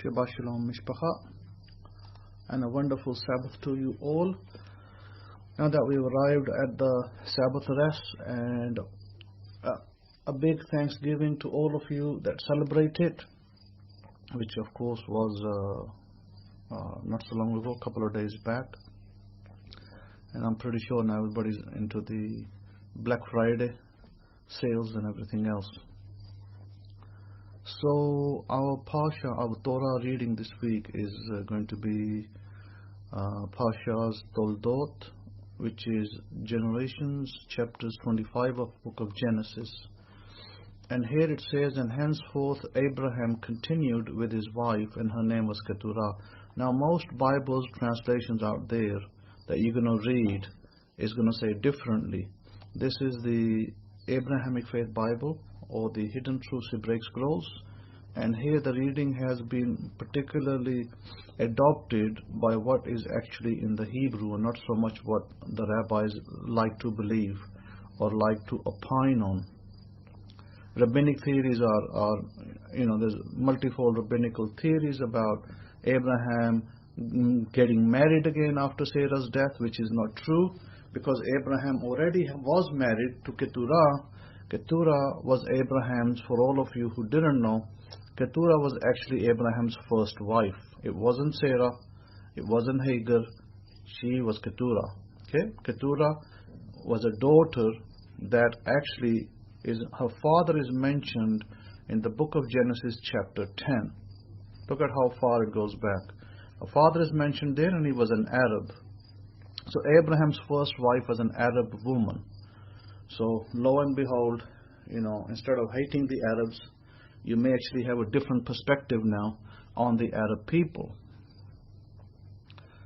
Shabbat Shalom Mishpacha, and a wonderful Sabbath to you all. Now that we've arrived at the Sabbath rest, and a big Thanksgiving to all of you that celebrate it, which of course was not so long ago, a couple of days back. And I'm pretty sure now everybody's into the Black Friday sales and everything else. So our Parsha, our Torah reading this week is going to be Parsha's Toldot, which is Generations, chapters 25 of Book of Genesis. And here it says, and henceforth Abraham continued with his wife, and her name was Keturah. Now most Bibles translations out there that you're going to read is going to say differently. This is the Abrahamic-Faith Bible, or the Hidden Truths Hebraic Scrolls, and here the reading has been particularly adopted by what is actually in the Hebrew, and not so much what the rabbis like to believe or like to opine on. Rabbinic theories are there's multifold rabbinical theories about Abraham getting married again after Sarah's death, which is not true, because Abraham already was married to Keturah. Keturah was Abraham's, for all of you who didn't know, Keturah was actually Abraham's first wife. It wasn't Sarah, it wasn't Hagar, she was Keturah. Okay? Keturah was a daughter that actually her father is mentioned in the book of Genesis chapter 10. Look at how far it goes back. Her father is mentioned there, and he was an Arab. So Abraham's first wife was an Arab woman. So lo and behold, instead of hating the Arabs, you may actually have a different perspective now on the Arab people.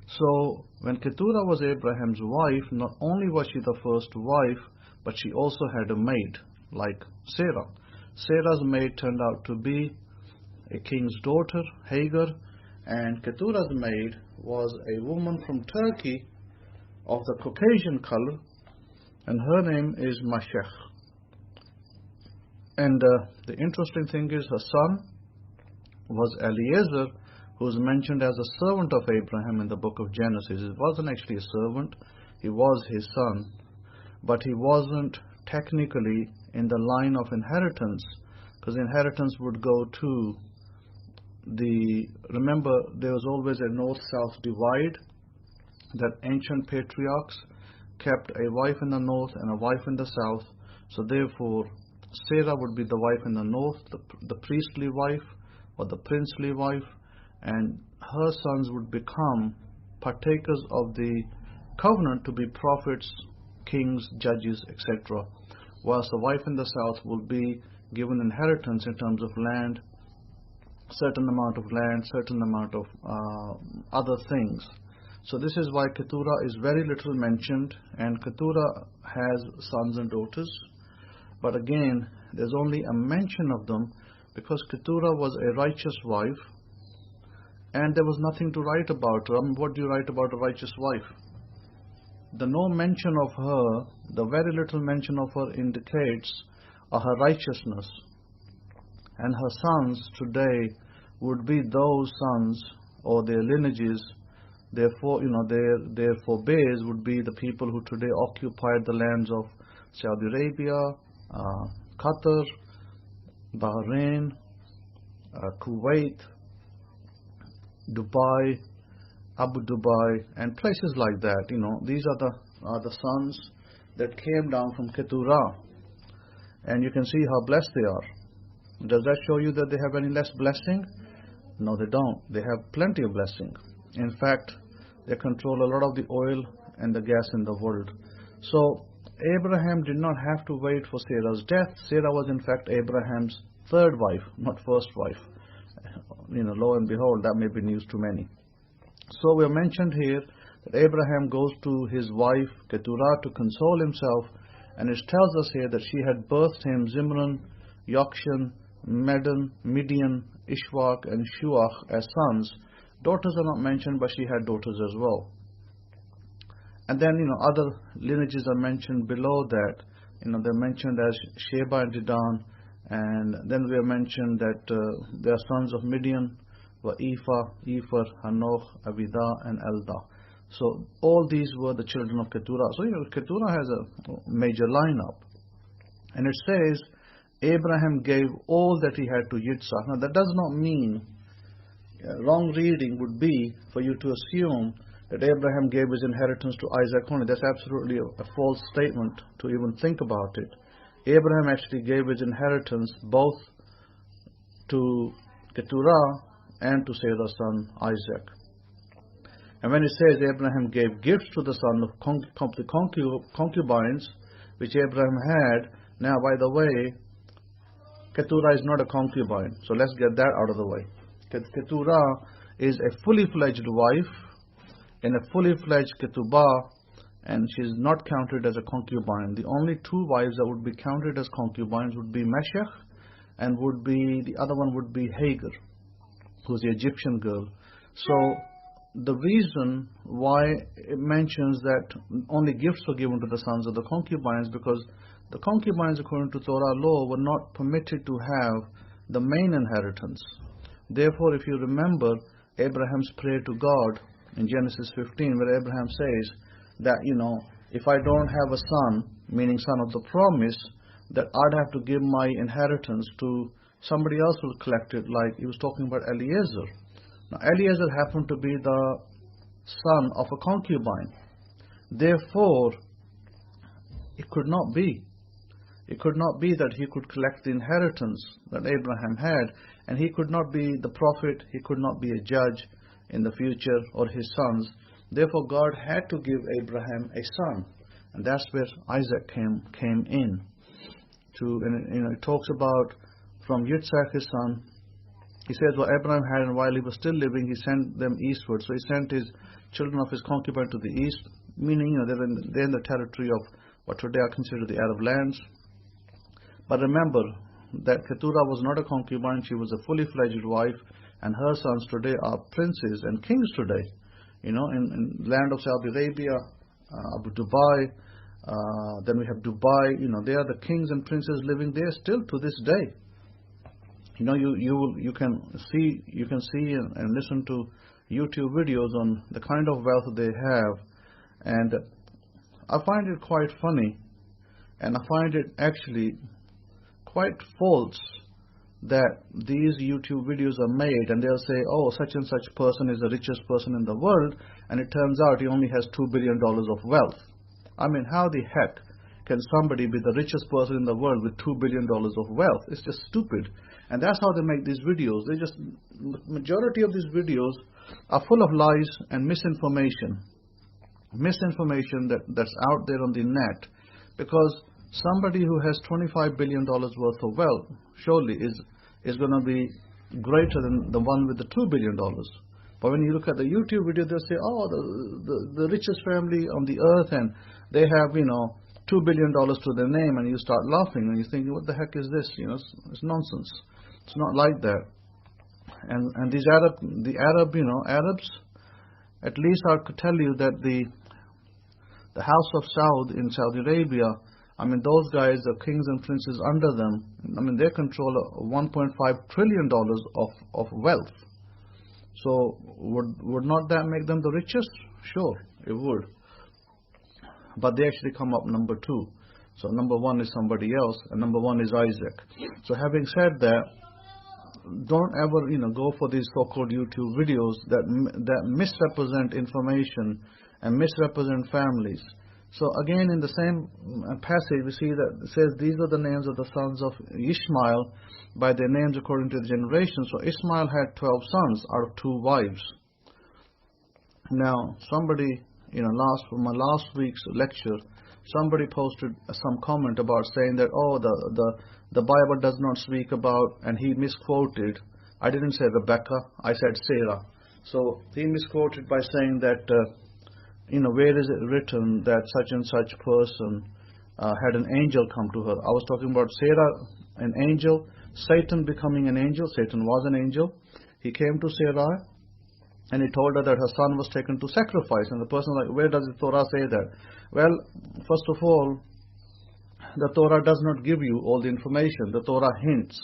So when Keturah was Abraham's wife, not only was she the first wife, but she also had a maid, like Sarah. Sarah's maid turned out to be a king's daughter, Hagar, and Keturah's maid was a woman from Turkey of the Caucasian color, and her name is Mashech. And the interesting thing is, her son was Eliezer, who is mentioned as a servant of Abraham in the book of Genesis. It wasn't actually a servant, he was his son, but he wasn't technically in the line of inheritance, because inheritance would go to remember there was always a north-south divide, that ancient patriarchs kept a wife in the north and a wife in the south. So therefore Sarah would be the wife in the north, the priestly wife or the princely wife, and her sons would become partakers of the covenant to be prophets, kings, judges, etc., whilst the wife in the south will be given inheritance in terms of land, certain amount of land, certain amount of other things. So this is why Keturah is very little mentioned, and Keturah has sons and daughters, but again there's only a mention of them because Keturah was a righteous wife and there was nothing to write about her. What do you write about a righteous wife? The no mention of her, the very little mention of her indicates her righteousness, and her sons today would be those sons or their lineages. Therefore, their forebears would be the people who today occupied the lands of Saudi Arabia, Qatar, Bahrain, Kuwait, Dubai, Abu Dhabi, and places like that. These are the sons that came down from Keturah, and you can see how blessed they are. Does that show you that they have any less blessing? No, they don't. They have plenty of blessing. In fact, they control a lot of the oil and the gas in the world. So Abraham did not have to wait for Sarah's death. Sarah was in fact Abraham's third wife, not first wife. Lo and behold, that may be news to many. So we are mentioned here that Abraham goes to his wife Keturah to console himself, and it tells us here that she had birthed him Zimran, Yokshan, Medan, Midian, Ishwak, and Shuach as sons. Daughters are not mentioned, but she had daughters as well. And then other lineages are mentioned below that. They're mentioned as Sheba and Dedan, and then we are mentioned that they are sons of Midian, Ephah, Epher, Hanoch, Avidah, and Eldah. So all these were the children of Keturah. So Keturah has a major lineup. And it says, Abraham gave all that he had to Yitzhak. Now that does not mean, wrong reading would be for you to assume that Abraham gave his inheritance to Isaac only. That's absolutely a false statement to even think about it. Abraham actually gave his inheritance both to Keturah and to Sarah's son Isaac. And when it says Abraham gave gifts to the son of the concubines which Abraham had, now by the way, Keturah is not a concubine, so let's get that out of the way. Keturah is a fully fledged wife in a fully fledged ketubah, and she is not counted as a concubine. The only two wives that would be counted as concubines would be Meshach, and the other one would be Hagar, who's the Egyptian girl. So the reason why it mentions that only gifts were given to the sons of the concubines, because the concubines, according to Torah law, were not permitted to have the main inheritance. Therefore, if you remember Abraham's prayer to God in Genesis 15, where Abraham says that, if I don't have a son, meaning son of the promise, that I'd have to give my inheritance to somebody else who will collect it, like he was talking about Eliezer. Now, Eliezer happened to be the son of a concubine. Therefore, it could not be. It could not be that he could collect the inheritance that Abraham had, and he could not be the prophet, he could not be a judge in the future, or his sons. Therefore, God had to give Abraham a son, and that's where Isaac came in. It talks about from Yitzhak his son. He says, well, Abraham had, and while he was still living, he sent them eastward. So he sent his children of his concubine to the east, meaning they're in the territory of what today are considered the Arab lands. But remember that Keturah was not a concubine, she was a fully fledged wife, and her sons today are princes and kings today. In land of Saudi Arabia, Abu Dubai, then we have Dubai, they are the kings and princes living there still to this day. You can see and listen to YouTube videos on the kind of wealth they have, and I find it quite funny, and I find it actually quite false that these YouTube videos are made, and they'll say, oh, such and such person is the richest person in the world, and it turns out he only has $2 billion of wealth. I mean, how the heck can somebody be the richest person in the world with $2 billion of wealth? It's just stupid. And that's how they make these videos. Majority of these videos are full of lies and misinformation. Misinformation that's out there on the net, because somebody who has $25 billion worth of wealth surely is going to be greater than the one with the $2 billion. But when you look at the YouTube video, they'll say, oh, the richest family on the earth, and they have, $2 billion to their name, and you start laughing, and you think, what the heck is this? It's nonsense. It's not like that. And these Arabs, at least I could tell you that the House of Saud in Saudi Arabia, those guys, the kings and princes under them, they control $1.5 trillion of wealth. So would not that make them the richest? Sure, it would. But they actually come up number 2. So number 1 is somebody else, and number 1 is Isaac. So having said that, don't ever go for these so-called YouTube videos that misrepresent information and misrepresent families. So again, in the same passage, we see that it says these are the names of the sons of Ishmael by their names according to the generations. So Ishmael had 12 sons out of 2 wives. Now, somebody, from my last week's lecture, somebody posted some comment about saying that, oh, the Bible does not speak about, and he misquoted. I didn't say Rebecca, I said Sarah. So he misquoted by saying that, where is it written that such and such person had an angel come to her? I was talking about Sarah, an angel, Satan becoming an angel. Satan was an angel. He came to Sarah, and he told her that her son was taken to sacrifice. And the person was like, where does the Torah say that? Well, first of all, the Torah does not give you all the information. The Torah hints.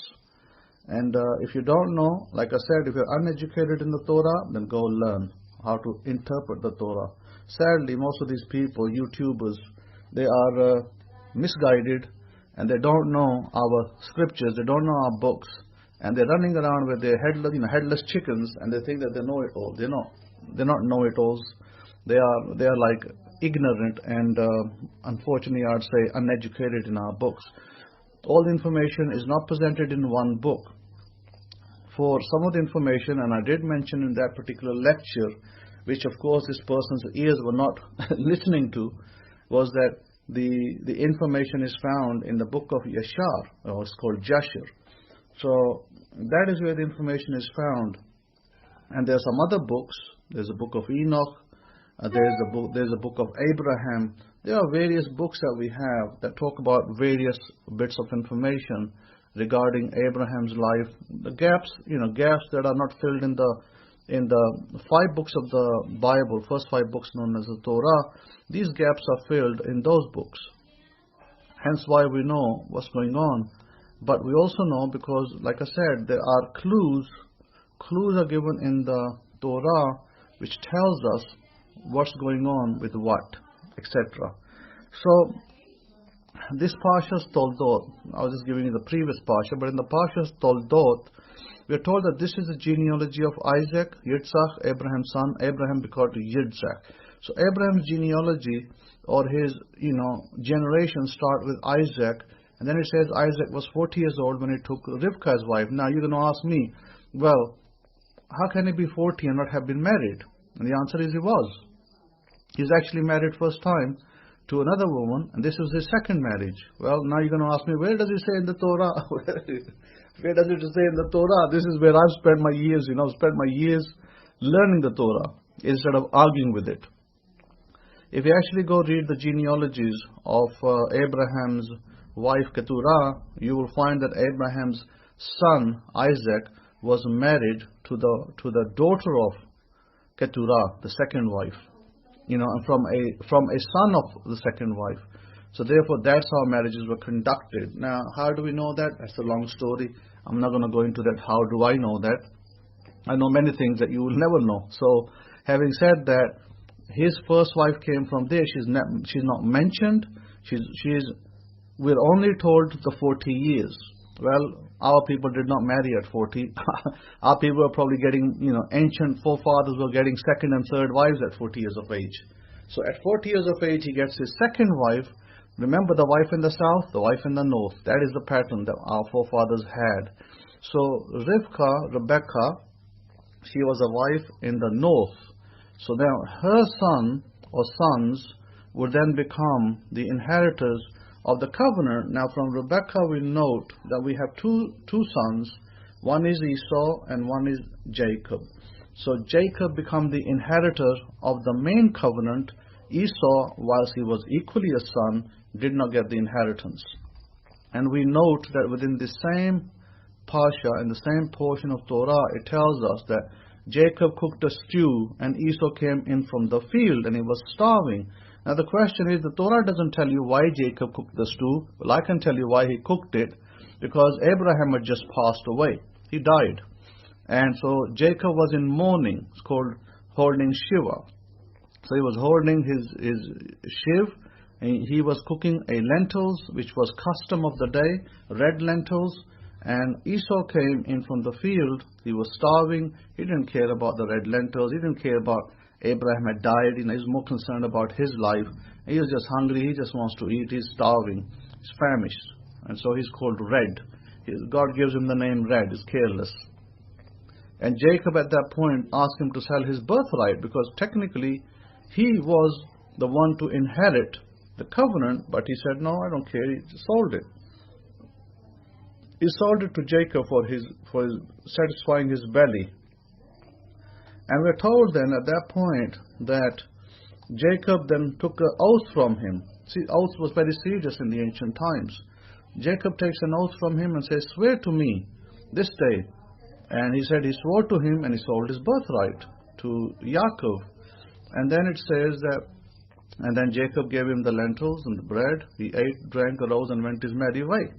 And if you don't know, like I said, if you're uneducated in the Torah, then go learn how to interpret the Torah. Sadly, most of these people, YouTubers, they are misguided, and they don't know our scriptures, they don't know our books, and they're running around with their headless chickens, and they think that they know it all. They're not know-it-alls. They are like ignorant and unfortunately, I'd say uneducated in our books. All the information is not presented in one book. For some of the information, and I did mention in that particular lecture, which of course this person's ears were not listening to, was that the information is found in the book of Yashar, or it's called Jasher. So that is where the information is found. And there are some other books. There's a book of Enoch. There's a book of Abraham. There are various books that we have that talk about various bits of information regarding Abraham's life. The gaps that are not filled in the 5 books of the Bible, first 5 books known as the Torah. These gaps are filled in those books. Hence why we know what's going on. But we also know because, like I said, there are clues. Clues are given in the Torah which tells us what's going on with what, etc. So this Parshas Toldot, I was just giving you the previous Parsha, but in the Parshas Toldot, we are told that this is the genealogy of Isaac, Yitzhak, Abraham's son. Abraham begot Yitzhak. So Abraham's genealogy, or his generation, start with Isaac, and then it says Isaac was 40 years old when he took Rivka as wife. Now you're going to ask me, well, how can he be 40 and not have been married? And the answer is he was. He's actually married first time to another woman, and this was his second marriage. Well, now you're going to ask me, where does it say in the Torah? Where does it say in the Torah? This is where I've spent my years, learning the Torah instead of arguing with it. If you actually go read the genealogies of Abraham's wife Keturah, you will find that Abraham's son Isaac was married to the daughter of Keturah, the second wife, and from a son of the second wife. So therefore, that's how marriages were conducted. Now, how do we know that? That's a long story. I'm not going to go into that. How do I know that? I know many things that you will never know. So, having said that, his first wife came from there. She's not mentioned. We're only told the 40 years. Well, our people did not marry at 40. Our people were probably getting, ancient forefathers were getting second and third wives at 40 years of age. So at 40 years of age, he gets his second wife. Remember, the wife in the south, the wife in the north. That is the pattern that our forefathers had. So Rebecca, she was a wife in the north. So now her son or sons would then become the inheritors of the covenant. Now from Rebecca we note that we have two sons. One is Esau and one is Jacob. So Jacob became the inheritor of the main covenant. Esau, whilst he was equally a son, did not get the inheritance. And we note that within the same Parsha, in the same portion of Torah, it tells us that Jacob cooked a stew and Esau came in from the field and he was starving. Now the question is, the Torah doesn't tell you why Jacob cooked the stew. Well, I can tell you why he cooked it. Because Abraham had just passed away. He died. And so Jacob was in mourning. It's called holding Shiva. So he was holding his Shiv. And he was cooking lentils, which was custom of the day, red lentils. And Esau came in from the field. He was starving. He didn't care about the red lentils. He didn't care about Abraham had died. He was more concerned about his life. He was just hungry. He just wants to eat. He's starving. He's famished. And so he's called Red. God gives him the name Red. He's careless. And Jacob at that point asked him to sell his birthright, because technically he was the one to inherit the covenant. But he said, no, I don't care. He sold it. He sold it to Jacob for his satisfying his belly. And we're told then at that point that Jacob then took an oath from him. See, oath was very serious in the ancient times. Jacob takes an oath from him and says, swear to me this day. And he said he swore to him and he sold his birthright to Yaakov. And then it says that, and then Jacob gave him the lentils and the bread. He ate, drank, arose and went his merry way.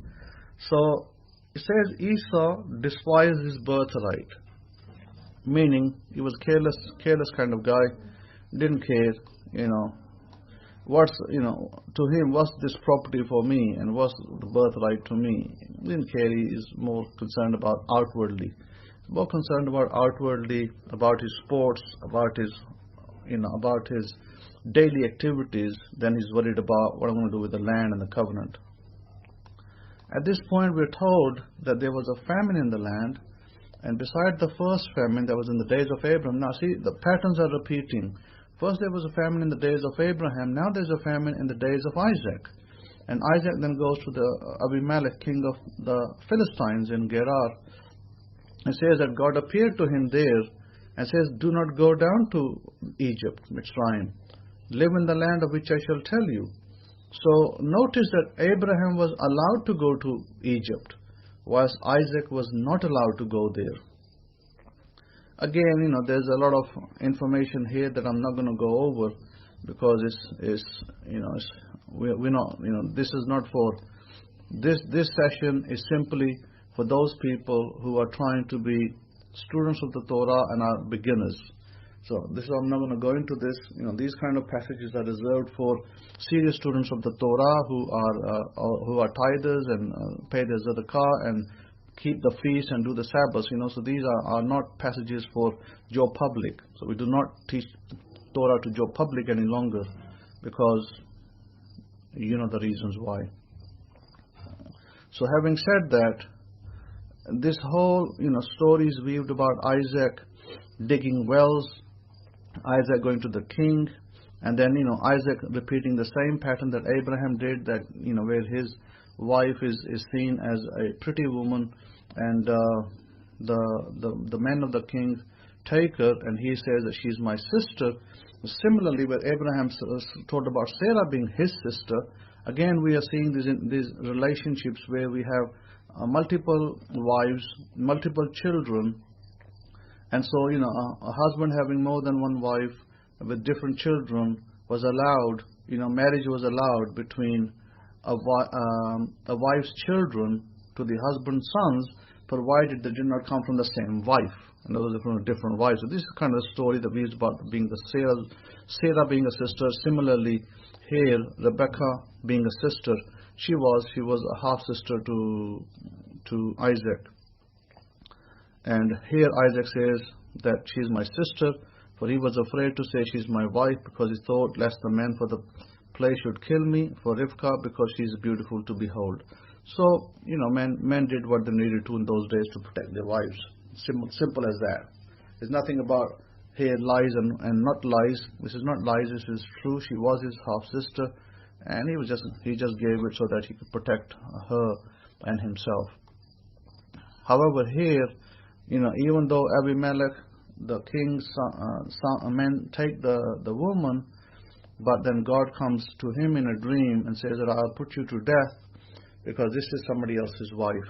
So It says Esau despised his birthright, meaning he was careless kind of guy, didn't care, to him, what's this property for me and what's the birthright to me? He didn't care. He is more concerned about outwardly. More concerned about outwardly, about his sports, about his daily activities, than he's worried about what I'm going to do with the land and the covenant. At this point, we're told that there was a famine in the land, and beside the first famine that was in the days of Abraham, now see, the patterns are repeating. First there was a famine in the days of Abraham, now there's a famine in the days of Isaac. And Isaac then goes to the Abimelech, king of the Philistines in Gerar, and says that God appeared to him there and says, do not go down to Egypt, Mitzrayim. Live in the land of which I shall tell you. So notice that Abraham was allowed to go to Egypt, whilst Isaac was not allowed to go there. Again, there's a lot of information here that I'm not going to go over because we're not, this is not for, this session is simply for those people who are trying to be students of the Torah and are beginners. So I'm not going to go into this. These kind of passages are reserved for serious students of the Torah who are tithers and pay their zadaqah and keep the feast and do the Sabbath. So these are not passages for Joe Public. So we do not teach Torah to Joe Public any longer, because you know the reasons why. So having said that, this whole story is weaved about Isaac digging wells, Isaac going to the king, and then Isaac repeating the same pattern that Abraham did, that where his wife is seen as a pretty woman, and the men of the king take her, and he says that she's my sister. Similarly, where Abraham told about Sarah being his sister, again we are seeing these relationships where we have multiple wives, multiple children, and so a husband having more than one wife with different children was allowed. Marriage was allowed between a wife's children to the husband's sons, provided they did not come from the same wife. And those are from different wives. So this is kind of a story that we use about being Sarah being a sister. Similarly, here Rebecca being a sister, she was a half sister to Isaac. And here Isaac says that she's my sister, for he was afraid to say she's my wife, because he thought lest the man for the place should kill me, for Rivkah, because she's beautiful to behold. So, men did what they needed to in those days to protect their wives. Simple as that. There's nothing about here lies and not lies. This is not lies, this is true. She was his half-sister, and he just gave it so that he could protect her and himself. However, here, even though Abimelech, the king's men take the woman, but then God comes to him in a dream and says that I'll put you to death because this is somebody else's wife.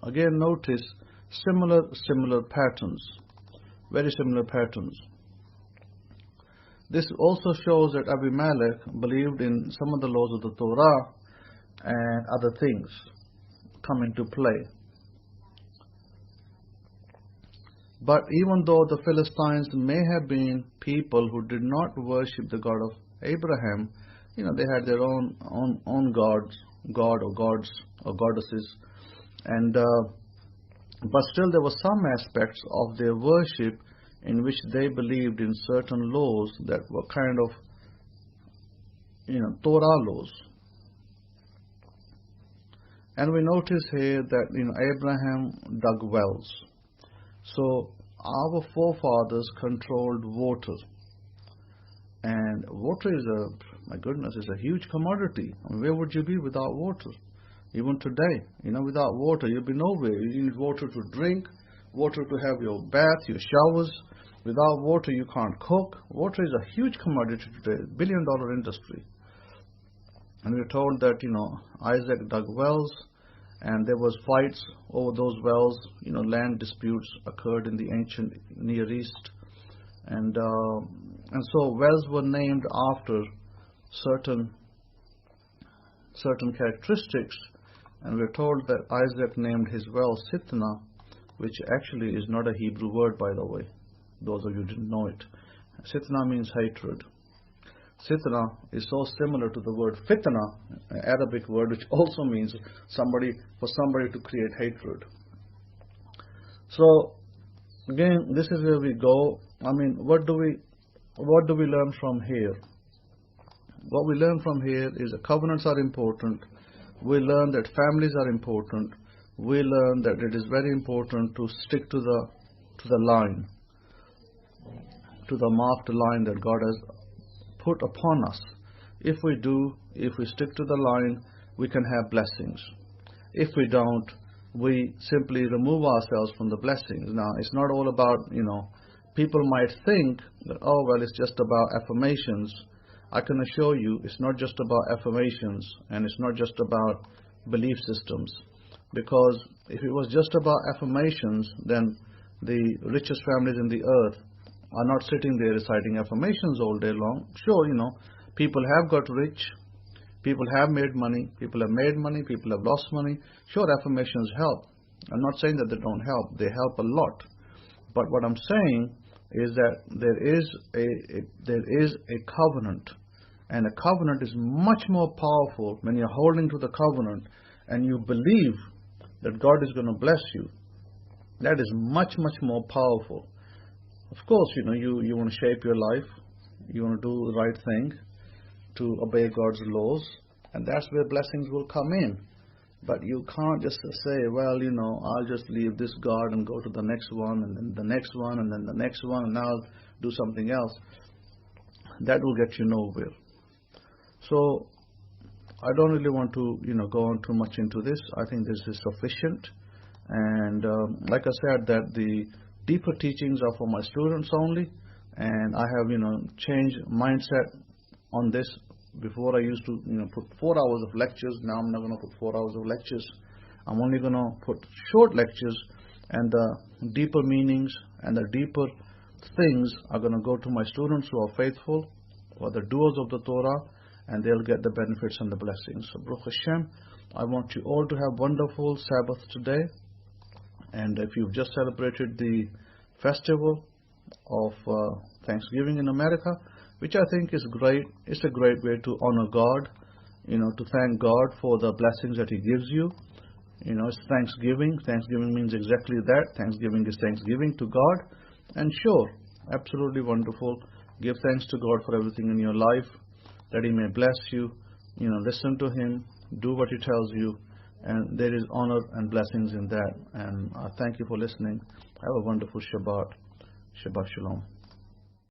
Again, notice similar patterns, very similar patterns. This also shows that Abimelech believed in some of the laws of the Torah, and other things come into play. But even though the Philistines may have been people who did not worship the God of Abraham, they had their own gods or goddesses, and but still there were some aspects of their worship in which they believed in certain laws that were kind of Torah laws. And we notice here that Abraham dug wells. So our forefathers controlled water, and water is a huge commodity. Where would you be without water? Even today, without water you'll be nowhere. You need water to drink, water to have your bath, your showers. Without water you can't cook. Water is a huge commodity today, $1 billion industry. And we're told that Isaac dug wells, and there was fights over those wells. Land disputes occurred in the ancient Near East, and so wells were named after certain characteristics And we're told that Isaac named his well Sitnah, which actually is not a Hebrew word, by the way. Those of you who didn't know it. Sitnah means hatred. Sitnah is so similar to the word fitna, an Arabic word, which also means somebody to create hatred. So again, this is where we go. I mean, what do we learn from here? What we learn from here is that covenants are important. We learn that families are important. We learn that it is very important to stick to the line, to the marked line that God has put upon us. If we stick to the line, we can have blessings. If we don't, we simply remove ourselves from the blessings. Now, it's not all about, people might think that, oh, well, it's just about affirmations. I can assure you it's not just about affirmations, and it's not just about belief systems. Because if it was just about affirmations, then the richest families in the earth are not sitting there reciting affirmations all day long. Sure, people have got rich, people have made money, people have lost money. Sure, affirmations help. I'm not saying that they don't help. They help a lot. But what I'm saying is that there is a covenant. And a covenant is much more powerful when you're holding to the covenant and you believe that God is going to bless you. That is much, much more powerful. Of course, you want to shape your life. You want to do the right thing to obey God's laws. And that's where blessings will come in. But you can't just say, well, I'll just leave this God and go to the next one, and then the next one, and then the next one, and now I'll do something else. That will get you nowhere. So I don't really want to, go on too much into this. I think this is sufficient. And like I said, that the deeper teachings are for my students only. And I have, changed mindset on this. Before I used to, put 4 hours of lectures. Now I'm not going to put 4 hours of lectures. I'm only going to put short lectures, and the deeper meanings and the deeper things are going to go to my students who are faithful, who are the doers of the Torah, and they'll get the benefits and the blessings. So, Baruch Hashem, I want you all to have wonderful Sabbath today. And if you've just celebrated the festival of Thanksgiving in America, which I think is great, it's a great way to honor God, to thank God for the blessings that He gives you. It's Thanksgiving. Thanksgiving means exactly that. Thanksgiving is thanksgiving to God. And sure, absolutely wonderful. Give thanks to God for everything in your life, that He may bless you. Listen to Him, do what He tells you, and there is honor and blessings in that. And I thank you for listening. Have a wonderful Shabbat. Shabbat Shalom.